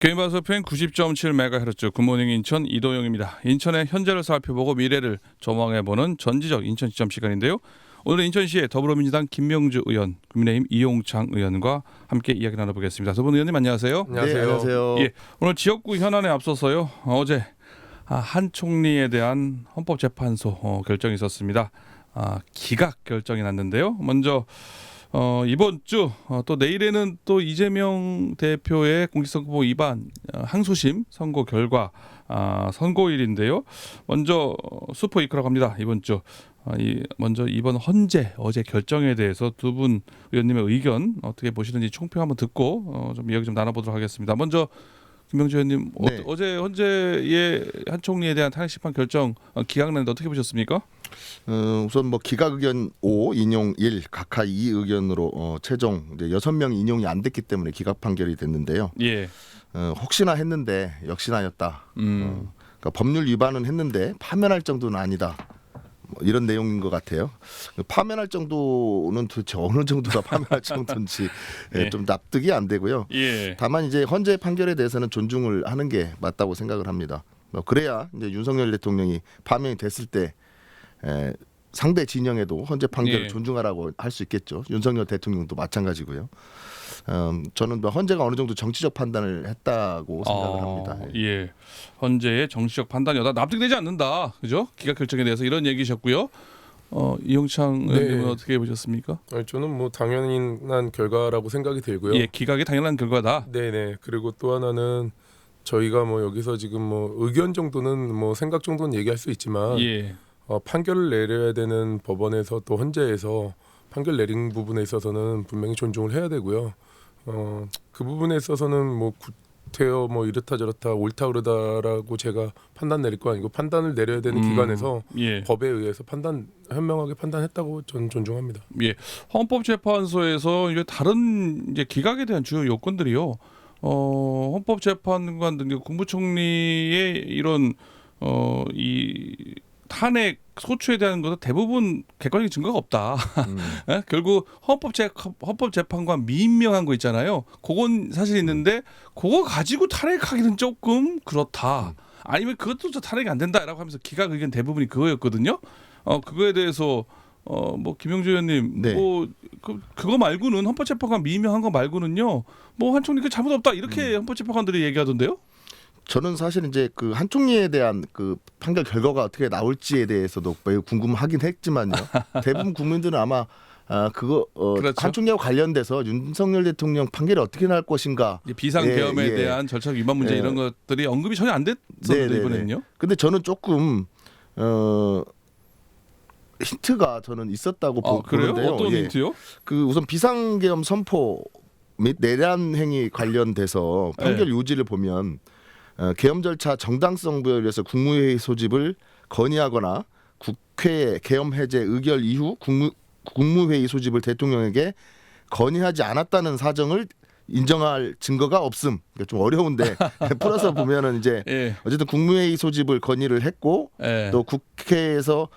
개인방송 FM 90.7MHz 굿모닝 인천 이도영입니다. 인천의 현재를 살펴보고 미래를 전망해보는 전지적 인천 시점 시간인데요. 오늘 인천시의 더불어민주당 김명주 의원, 국민의힘 이용창 의원과 함께 이야기 나눠보겠습니다. 두 분 의원님 안녕하세요. 안녕하세요. 네, 안녕하세요. 예, 오늘 지역구 현안에 앞서서요. 어제 한 총리에 대한 헌법재판소 결정이 있었습니다. 기각 결정이 났는데요. 먼저 이번 주 또 내일에는 또 이재명 대표의 공직선거법 위반 항소심 선고 결과 선고일인데요. 먼저 슈퍼 이크라고 합니다. 이번 주 먼저 이번 헌재 어제 결정에 대해서 두 분 의원님의 의견 어떻게 보시는지 총평 한번 듣고 좀 이야기 좀 나눠보도록 하겠습니다. 먼저 김명주 의원님, 네. 어제 헌재의 한 총리에 대한 탄핵 심판 결정 기각났는데 어떻게 보셨습니까? 우선 뭐 기각 의견 5, 인용 1, 각하 2 의견으로 최종 이제 6명 인용이 안 됐기 때문에 기각 판결이 됐는데요. 예. 혹시나 했는데 역시나였다. 그러니까 법률 위반은 했는데 파면할 정도는 아니다. 뭐 이런 내용인 것 같아요. 파면할 정도는 도대체 어느 정도가 파면할 정도인지 예. 좀 납득이 안 되고요. 예. 다만 이제 헌재 판결에 대해서는 존중을 하는 게 맞다고 생각을 합니다. 그래야 이제 윤석열 대통령이 파면이 됐을 때 상대 진영에도 헌재 판결을 예. 존중하라고 할 수 있겠죠. 윤석열 대통령도 마찬가지고요. 저는 헌재가 어느 정도 정치적 판단을 했다고 생각을 합니다. 예. 헌재의 정치적 판단이다. 납득되지 않는다. 그죠? 기각 결정에 대해서 이런 얘기셨고요. 이용창 의원님은 어떻게 보셨습니까? 저는 뭐 당연한 결과라고 생각이 들고요. 예, 기각이 당연한 결과다. 네네. 그리고 또 하나는 저희가 뭐 여기서 지금 뭐 의견 정도는 뭐 생각 정도는 얘기할 수 있지만 예. 판결을 내려야 되는 법원에서 또 헌재에서 판결 내린 부분에 있어서는 분명히 존중을 해야 되고요. 그 부분에 있어서는 뭐 구태여 뭐 이렇다 저렇다 옳다 그르다라고 제가 판단 내릴 거 아니고 판단을 내려야 되는 기관에서 예. 법에 의해서 현명하게 판단했다고 저는 존중합니다. 예. 헌법재판소에서 이제 다른 이제 기각에 대한 주요 요건들이요. 헌법재판관 등 국무총리의 이런 이 탄핵 소추에 대한 것은 대부분 객관적인 증거가 없다. 예? 결국 헌법재판관 미임명한 거 있잖아요. 그건 사실 있는데 그거 가지고 탄핵하기는 조금 그렇다. 아니면 그것도 탄핵이 안 된다라고 하면서 기각 의견 대부분이 그거였거든요. 그거에 대해서 뭐 김영주 의원님, 네. 뭐 그거 말고는 헌법재판관 미임명한 거 말고는요, 뭐 한 총리 그 잘못 없다 이렇게 헌법재판관들이 얘기하던데요. 저는 사실 이제 그 한 총리에 대한 그 판결 결과가 어떻게 나올지에 대해서도 매우 궁금하긴 했지만요. 대부분 국민들은 아마 그거 그렇죠. 한 총리하고 관련돼서 윤석열 대통령 판결이 어떻게 날 것인가. 비상계엄에 대한 절차 위반 문제 이런 것들이 언급이 전혀 안 됐었는데 이번에는요. 근데 저는 조금 힌트가 저는 있었다고 그래요? 보는데요. 어떤 힌트요? 그 우선 비상계엄 선포 및 내란 행위 관련돼서 판결 요지를 보면 계엄 절차 정당성 부여에서 국무회의 소집을 건의하거나 국회 계엄 해제 의결 이후 국무회의 소집을 대통령에게 건의하지 않았다는 사정을 인정할 증거가 없음. 그러니까 좀 어려운데 풀어서 보면은 이제 어쨌든 국무회의 소집을 건의를 했고 또 국회에서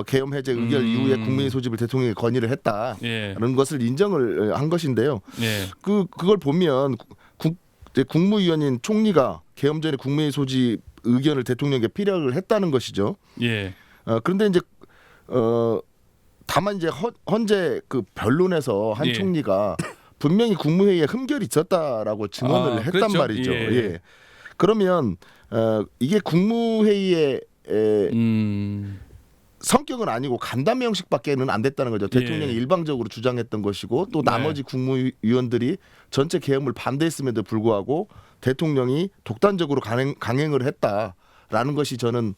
계엄 해제 의결 이후에 국무회의 소집을 대통령에게 건의를 했다는 것을 인정을 한 것인데요. 그걸 보면 국무위원인 총리가 계엄 전에 국무회의 소집 의견을 대통령에게 피력을 했다는 것이죠. 그런데 이제 다만 이제 헌재 그 변론에서 한 총리가 분명히 국무회의에 흠결이 있었다라고 증언을 했단 그랬죠? 말이죠. 그러면 이게 국무회의의 성격은 아니고 간담회 형식밖에는 안 됐다는 거죠. 대통령이 일방적으로 주장했던 것이고 또 나머지 국무위원들이 전체 계엄을 반대했음에도 불구하고 대통령이 독단적으로 강행을 했다라는 것이 저는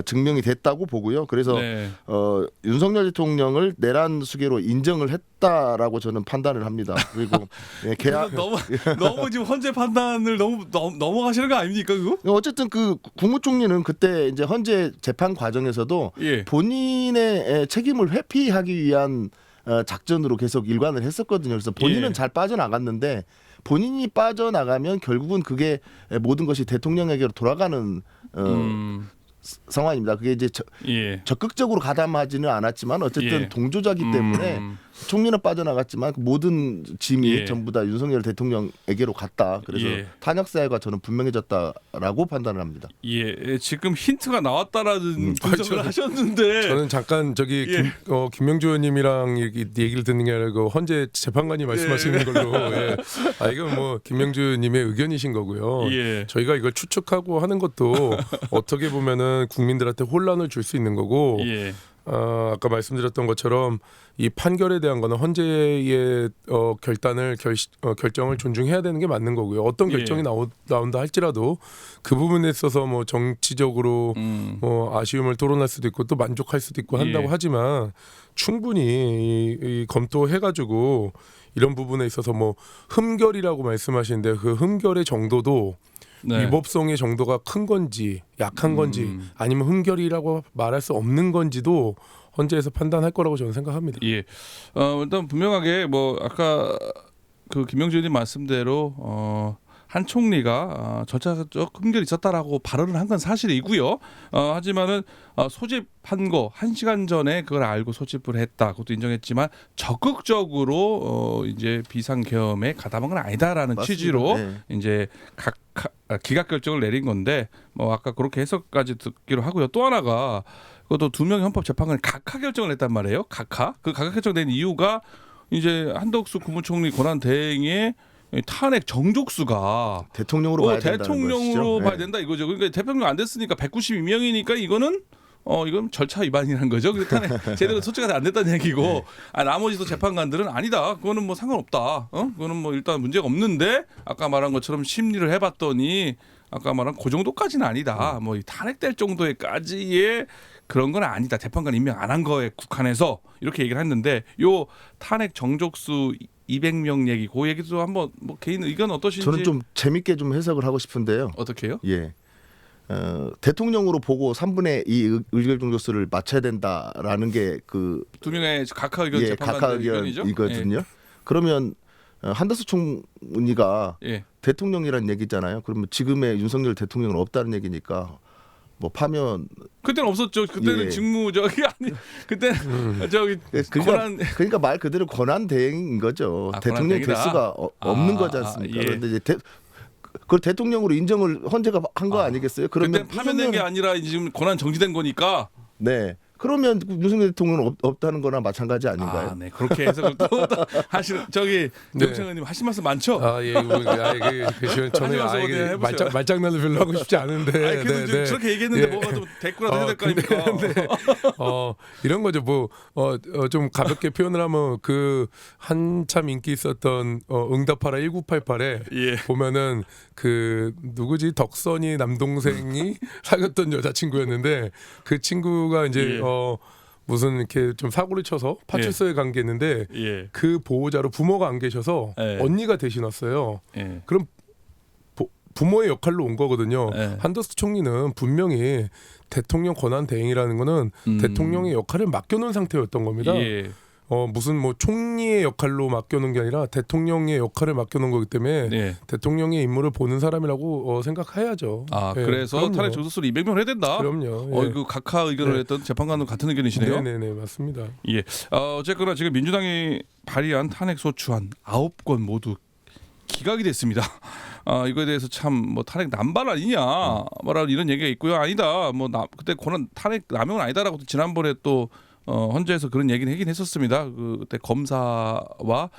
증명이 됐다고 보고요. 그래서 윤석열 대통령을 내란 수계로 인정을 했다라고 저는 판단을 합니다. 그리고 너무 지금 헌재 판단을 너무 넘어가시는 거 아닙니까 그거? 어쨌든 그 국무총리는 그때 이제 헌재 재판 과정에서도 본인의 책임을 회피하기 위한 작전으로 계속 일관을 했었거든요. 그래서 본인은 잘 빠져나갔는데 본인이 빠져나가면 결국은 그게 모든 것이 대통령에게로 돌아가는 상황입니다. 그게 이제 적극적으로 가담하지는 않았지만 어쨌든 동조자기 때문에 총리는 빠져나갔지만 모든 짐이 예. 전부 다 윤석열 대통령에게로 갔다. 그래서 예. 탄핵 사유가 저는 분명해졌다라고 판단을 합니다. 예, 지금 힌트가 나왔다라는 분석을 하셨는데 저는 잠깐 저기 예. 김명주 의원님이랑 얘기를 듣는 게 아니라 그 헌재 재판관이 말씀하시는 걸로 예. 이건 뭐 김명주 의원님의 의견이신 거고요. 예. 저희가 이걸 추측하고 하는 것도 어떻게 보면은 국민들한테 혼란을 줄 수 있는 거고 예. 아까 말씀드렸던 것처럼 이 판결에 대한 거는 헌재의 결정을 존중해야 되는 게 맞는 거고요. 어떤 결정이 예. 나온다 할지라도 그 부분에 있어서 뭐 정치적으로 뭐 아쉬움을 토론할 수도 있고 또 만족할 수도 있고 한다고 예. 하지만 충분히 이 검토해가지고 이런 부분에 있어서 뭐 흠결이라고 말씀하시는데 그 흠결의 정도도 네. 위법성의 정도가 큰 건지 약한 건지 아니면 흠결이라고 말할 수 없는 건지도 헌재에서 판단할 거라고 저는 생각합니다. 예. 일단 분명하게 뭐 아까 그 김명주 의원님 말씀대로 한 총리가 절차적 흠결이 있었다라고 발언을 한 건 사실이고요. 하지만은 소집한 거 1시간 전에 그걸 알고 소집을 했다. 그것도 인정했지만 적극적으로 이제 비상계엄에 가담한 건 아니다라는 맞습니다. 취지로 네. 이제 기각 결정을 내린 건데 뭐 아까 그렇게 해석까지 듣기로 하고요. 또 하나가 그것도 2명의 헌법재판관이 각하 결정을 했단 말이에요. 각하. 그 각하 결정된 이유가 이제 한덕수 국무총리 권한 대행의 탄핵 정족수가 대통령으로 봐야 된다는 대통령으로 것이죠. 봐야 네. 된다 이거죠. 그러니까 대통령 안 됐으니까 192명이니까 이건 절차 위반이라는 거죠. 그 탄핵 제대로 소추가 안 됐다는 얘기고 나머지 또 재판관들은 아니다. 그거는 뭐 상관없다. 그거는 뭐 일단 문제가 없는데 아까 말한 것처럼 심리를 해봤더니 아까 말한 그 정도까지는 아니다. 뭐 탄핵될 정도의까지의 그런 건 아니다. 재판관 임명 안 한 거에 국한해서 이렇게 얘기를 했는데 요 탄핵 정족수 200명 얘기 그 얘기도 한번 뭐 개인 의견 어떠신지. 저는 좀 재밌게 좀 해석을 하고 싶은데요. 어떻게 해요? 예. 대통령으로 보고 3분의 2 의결 정도수를 맞춰야 된다라는 게 그 2명의 각하 의견 각하 재판관들 의견이죠. 의견이거든요. 그러면 한덕수 총리가 예. 대통령이라는 얘기잖아요. 그러면 지금의 윤석열 대통령은 없다는 얘기니까 뭐 파면 그때는 없었죠. 그때는 예. 직무 저기 아니 그때는 저기 권한 그러니까 말 그대로 권한 대행인 거죠. 아, 대통령이 될 권한 수가 없는 거지 아, 않습니까? 예. 그런데 이제 그걸 대통령으로 인정을 헌재가 한 거 아니겠어요? 그러면 그때 파면된 게 아니라 지금 권한 정지된 거니까. 네. 그러면 윤석열 대통령은 없다는 거나 마찬가지 아닌가요? 아, 네. 그렇게 해석을 또 하시는 저기 네. 명창 의원님 하신 말씀 많죠? 저는 하시면서 이게 해보세요. 말장난을 별로 하고 싶지 않은데. 아니, 그래도 지금 저렇게 얘기했는데 뭐가 좀 댓글이라도 해야 될 거 아닙니까? 이런 거죠. 좀 가볍게 표현을 하면 그 한참 인기 있었던 응답하라 1988에 예. 보면은 그 누구지 덕선이 남동생이 사귀었던 여자친구였는데 그 친구가 이제 예. 무슨 이렇게 좀 사고를 쳐서 파출소에 간 게 있는데 예. 그 보호자로 부모가 안 계셔서 예. 언니가 대신 왔어요. 예. 그럼 부모의 역할로 온 거거든요. 예. 한덕수 총리는 분명히 대통령 권한 대행이라는 거는 대통령의 역할을 맡겨놓은 상태였던 겁니다. 예. 무슨 뭐 총리의 역할로 맡겨놓은 게 아니라 대통령의 역할을 맡겨놓은 거기 때문에 예. 대통령의 임무를 보는 사람이라고 생각해야죠. 아, 예, 그래서 그럼요. 탄핵 정도수를 200명을 해야 된다. 그럼요. 예. 그 각하 의견을 네. 했던 재판관은 같은 의견이시네요. 네네네 맞습니다. 예. 어쨌거나 지금 민주당이 발의한 탄핵 소추안 9건 모두 기각이 됐습니다. 이거에 대해서 참 뭐 탄핵 남발 아니냐 말하는 이런 얘기가 있고요. 아니다. 뭐 그때 권한 탄핵 남용은 아니다라고 지난번에 또 헌재에서 그런 얘기는 하긴 했었습니다. 그때 검사와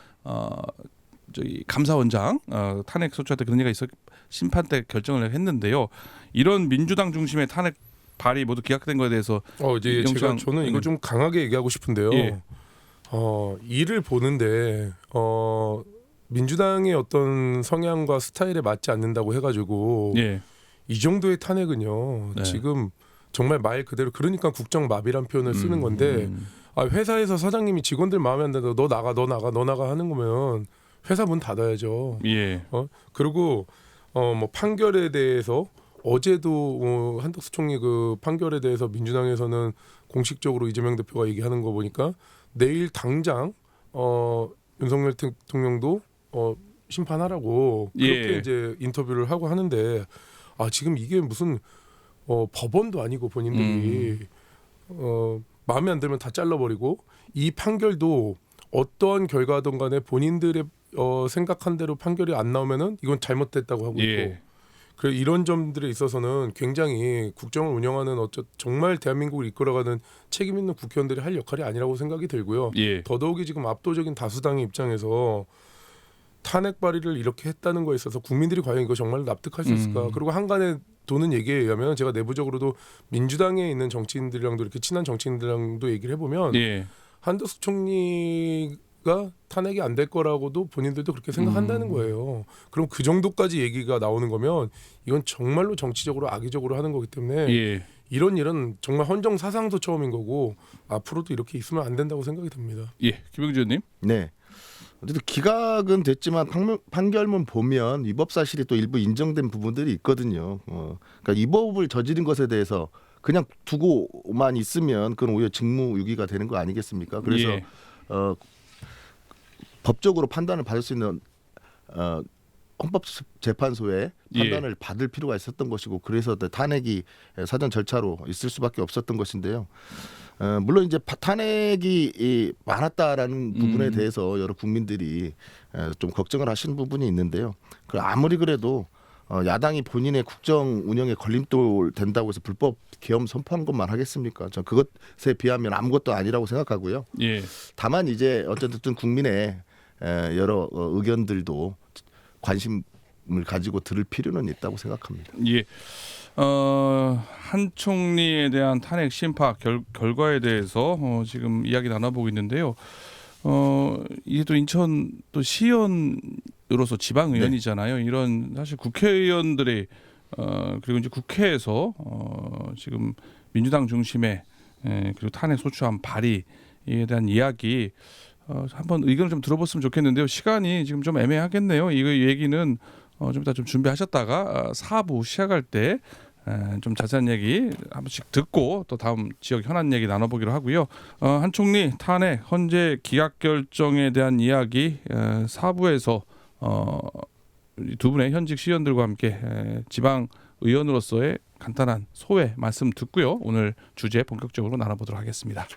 저기 감사원장 탄핵 소추할 때 그런 얘기가 있어 심판 때 결정을 했는데요. 이런 민주당 중심의 탄핵 발의 모두 기각된 거에 대해서 이제 저는 이거 좀 강하게 얘기하고 싶은데요. 예. 일을 보는데 민주당의 어떤 성향과 스타일에 맞지 않는다고 해가지고 예. 이 정도의 탄핵은요. 네. 지금 정말 말 그대로 그러니까 국정마비란 표현을 쓰는 건데 회사에서 사장님이 직원들 마음에 안 든다 너 나가 하는 거면 회사 문 닫아야죠. 예. 그리고 뭐 판결에 대해서 어제도 한덕수 총리 그 판결에 대해서 민주당에서는 공식적으로 이재명 대표가 얘기하는 거 보니까 내일 당장 윤석열 대통령도 심판하라고 그렇게 예. 이제 인터뷰를 하고 하는데 지금 이게 무슨 법원도 아니고 본인들이 마음에 안 들면 다 잘라버리고 이 판결도 어떠한 결과든 간에 본인들의 생각한 대로 판결이 안 나오면은 이건 잘못됐다고 하고 있고 예. 그래 이런 점들에 있어서는 굉장히 국정을 운영하는 정말 대한민국을 이끌어가는 책임 있는 국회의원들이 할 역할이 아니라고 생각이 들고요. 예. 더더욱이 지금 압도적인 다수당의 입장에서 탄핵 발의를 이렇게 했다는 거에 있어서 국민들이 과연 이거 정말 납득할 수 있을까? 그리고 한간에 도는 얘기에 의하면 제가 내부적으로도 민주당에 있는 정치인들이랑도 이렇게 친한 정치인들이랑도 얘기를 해보면 예. 한덕수 총리가 탄핵이 안 될 거라고도 본인들도 그렇게 생각한다는 거예요. 그럼 그 정도까지 얘기가 나오는 거면 이건 정말로 정치적으로 악의적으로 하는 거기 때문에 예. 이런 일은 정말 헌정 사상도 처음인 거고 앞으로도 이렇게 있으면 안 된다고 생각이 듭니다. 예. 김영주 의원님. 네. 어쨌든 기각은 됐지만 판결문 보면 위법 사실이 또 일부 인정된 부분들이 있거든요. 그러니까 위법을 저지른 것에 대해서 그냥 두고만 있으면 그건 오히려 직무유기가 되는 거 아니겠습니까? 그래서 예. 법적으로 판단을 받을 수 있는 헌법재판소의 판단을 받을 필요가 있었던 것이고 그래서 탄핵이 사전 절차로 있을 수밖에 없었던 것인데요. 물론 이제 탄핵이 많았다라는 부분에 대해서 여러 국민들이 좀 걱정을 하시는 부분이 있는데요. 아무리 그래도 야당이 본인의 국정 운영에 걸림돌 된다고 해서 불법 계엄 선포한 것만 하겠습니까? 전 그것에 비하면 아무것도 아니라고 생각하고요. 예. 다만 이제 어쨌든 국민의 여러 의견들도 관심을 가지고 들을 필요는 있다고 생각합니다. 예. 한 총리에 대한 탄핵 심파 결과에 대해서 지금 이야기 나눠보고 있는데요. 이게 또 인천 또 시의원으로서 지방 의원이잖아요. 이런 사실 국회의원들의 그리고 이제 국회에서 지금 민주당 중심의 그리고 탄핵 소추안 발의에 대한 이야기 한번 의견을 좀 들어봤으면 좋겠는데요. 시간이 지금 좀 애매하겠네요. 이 얘기는 좀 이따 좀 준비하셨다가 4부 시작할 때 좀 자세한 얘기 한 번씩 듣고 또 다음 지역 현안 얘기 나눠보기로 하고요. 한 총리 탄핵 헌재 기각 결정에 대한 이야기 4부에서 두 분의 현직 시의원들과 함께 지방 의원으로서의 간단한 소회 말씀 듣고요. 오늘 주제 본격적으로 나눠보도록 하겠습니다.